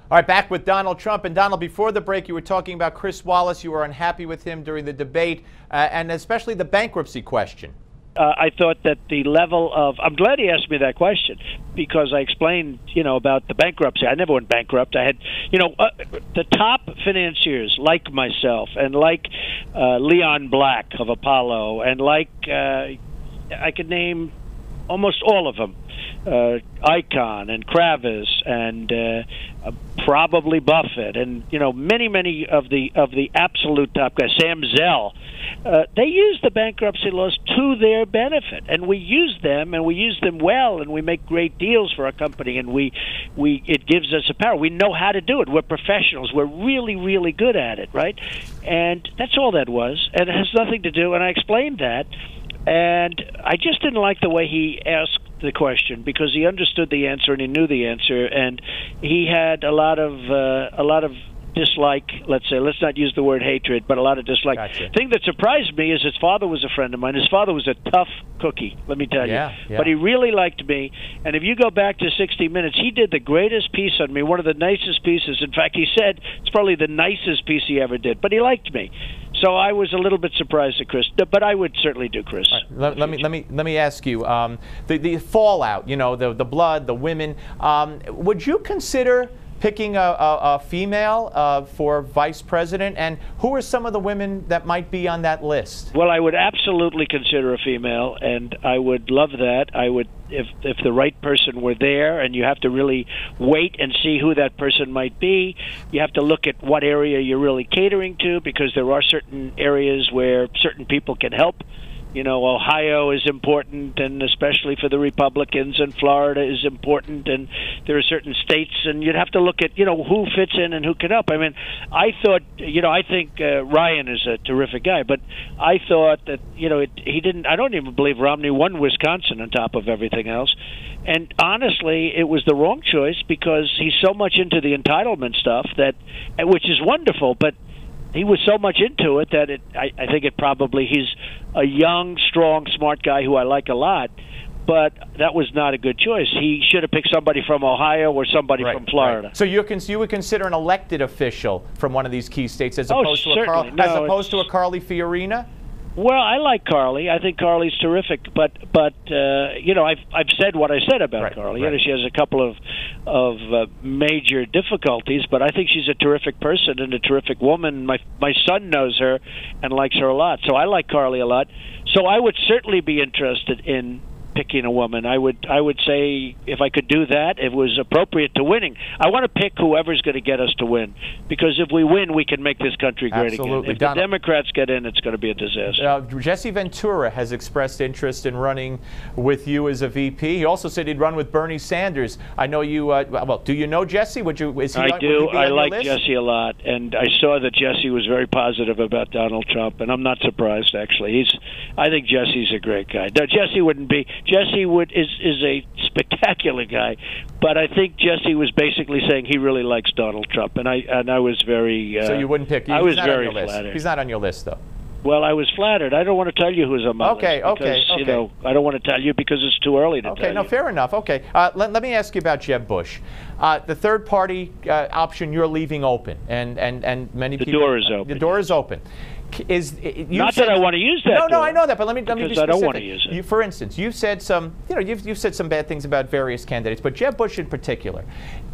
All right, back with Donald Trump. And Donald, before the break, you were talking about Chris Wallace. You were unhappy with him during the debate, and especially the bankruptcy question. I thought that the level of, I'm glad he asked me that question, because I explained, about the bankruptcy. I never went bankrupt. I had, the top financiers like myself and like Leon Black of Apollo and like, I could name almost all of them. Icahn and Kravis and probably Buffett and many of the absolute top guys, Sam Zell. They use the bankruptcy laws to their benefit, and we use them, and we use them well, and we make great deals for our company, and it gives us a power. We know how to do it. We're professionals. We're really good at it, right? And that's all that was, and it has nothing to do. And I explained that, and I just didn't like the way he asked the question, because he understood the answer and he knew the answer, and he had a lot of dislike. Let's not use the word hatred, but a lot of dislike. Gotcha. Thing that surprised me is his father was a friend of mine. His father was a tough cookie, let me tell you. Yeah. But he really liked me, and if you go back to 60 Minutes, he did the greatest piece on me, one of the nicest pieces. In fact, he said it's probably the nicest piece he ever did, but he liked me. So I was a little bit surprised at Chris, but I would certainly do Chris. Right. Let me ask you, the fallout, the blood, the women. Would you consider picking a female for vice president? And who are some of the women that might be on that list? Well, I would absolutely consider a female, and I would love that. I would, if the right person were there, and you have to really wait and see who that person might be. You have to look at what area you're really catering to, because there are certain areas where certain people can help. Ohio is important, and especially for the Republicans, and Florida is important, and there are certain states, and you'd have to look at, who fits in and who can help. I mean, I thought, I think Ryan is a terrific guy, but I thought that, he didn't, I don't even believe Romney won Wisconsin on top of everything else. And honestly, it was the wrong choice, because he's so much into the entitlement stuff which is wonderful, but he was so much into it that I think he's a young, strong, smart guy who I like a lot, but that was not a good choice. He should have picked somebody from Ohio or somebody from Florida. Right. So you would consider an elected official from one of these key states as opposed to a Carly Fiorina? Well, I like Carly. I think Carly's terrific, but I've said what I said about Carly. Right. She has a couple of major difficulties, but I think she's a terrific person and a terrific woman. My son knows her and likes her a lot, so I like Carly a lot. So I would certainly be interested in picking a woman. I would say, if I could do that, it was appropriate to winning. I want to pick whoever's going to get us to win, because if we win, we can make this country great again. If the Democrats get in, it's going to be a disaster. Jesse Ventura has expressed interest in running with you as a VP. He also said he'd run with Bernie Sanders. I know you. Well, do you know Jesse? I do. I like Jesse a lot, and I saw that Jesse was very positive about Donald Trump, and I'm not surprised, actually. I think Jesse's a great guy. Now, Jesse is a spectacular guy, but I think Jesse was basically saying he really likes Donald Trump, and I was very. So you wouldn't pick? I was very flattered. He's not on your list, though. Well, I was flattered. I don't want to tell you who's on my list. Okay. I don't want to tell you because it's too early to tell you. Okay, no, fair enough. Okay, let me ask you about Jeb Bush. The third-party option you're leaving open, and many people. The door is open. The door is open. That I want to use that. No, I know that, but let me be specific. I don't want to use it. For instance, you've said some bad things about various candidates, but Jeb Bush in particular.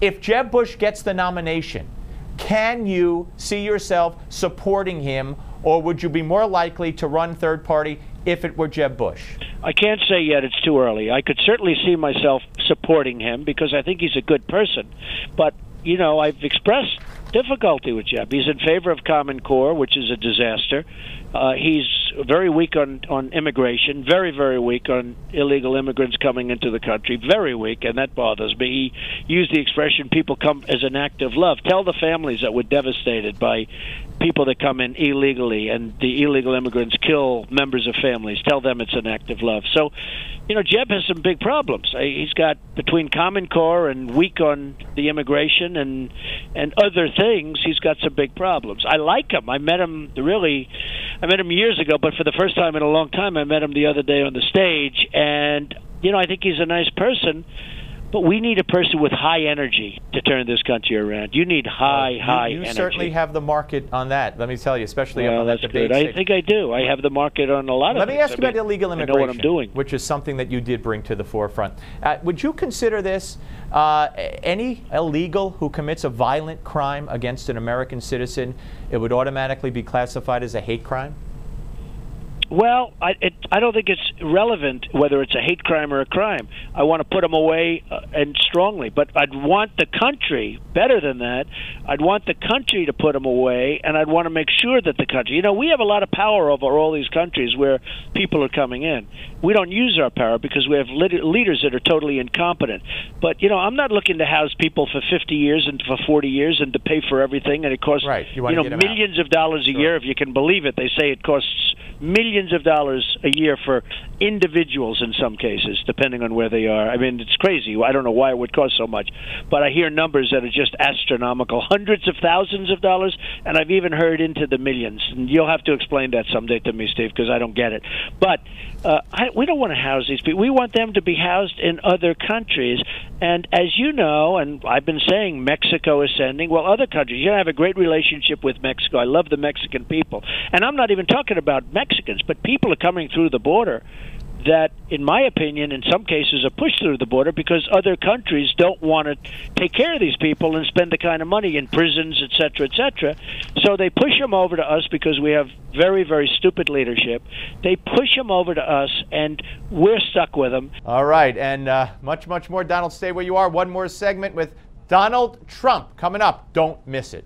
If Jeb Bush gets the nomination, can you see yourself supporting him, or would you be more likely to run third party if it were Jeb Bush? I can't say yet. It's too early. I could certainly see myself supporting him because I think he's a good person, but I've expressed difficulty with Jeb. He's in favor of Common Core, which is a disaster. He's very weak on immigration, very, very weak on illegal immigrants coming into the country, very weak, and that bothers me. He used the expression, people come as an act of love. Tell the families that were devastated by people that come in illegally, and the illegal immigrants kill members of families. Tell them it's an act of love. So, Jeb has some big problems. He's got, between Common Core and weak on the immigration and other things, he's got some big problems. I like him. I met him years ago, but for the first time in a long time, I met him the other day on the stage, and I think he's a nice person, But we need a person with high energy to turn this country around. You need high energy. You certainly have the market on that, let me tell you, especially up on that debate stage. I think I do. I have the market on a lot of things. Let me ask you about illegal immigration, I know what I'm doing. which is something that you did bring to the forefront. Would you consider this any illegal who commits a violent crime against an American citizen, it would automatically be classified as a hate crime? Well, I don't think it's relevant whether it's a hate crime or a crime. I want to put them away and strongly, but I'd want the country, better than that, I'd want the country to put them away, and I'd want to make sure that the country, we have a lot of power over all these countries where people are coming in. We don't use our power because we have leaders that are totally incompetent. But, I'm not looking to house people for 50 years and for 40 years and to pay for everything, and it costs, millions of dollars a year, if you can believe it. They say it costs millions of dollars a year for individuals in some cases, depending on where they are. I mean, it's crazy. I don't know why it would cost so much, but I hear numbers that are just astronomical, hundreds of thousands of dollars, and I've even heard into the millions. And you'll have to explain that someday to me, Steve, because I don't get it. But we don't want to house these people. We want them to be housed in other countries. And as you know, and I've been saying Mexico is sending, well, other countries. I have a great relationship with Mexico. I love the Mexican people. And I'm not even talking about Mexicans, but people are coming through the border that, in my opinion, in some cases are pushed through the border because other countries don't want to take care of these people and spend the kind of money in prisons, et cetera, so they push them over to us because we have very, very stupid leadership. They push them over to us, and we're stuck with them. All right, and much more. Donald, stay where you are. One more segment with Donald Trump coming up. Don't miss it.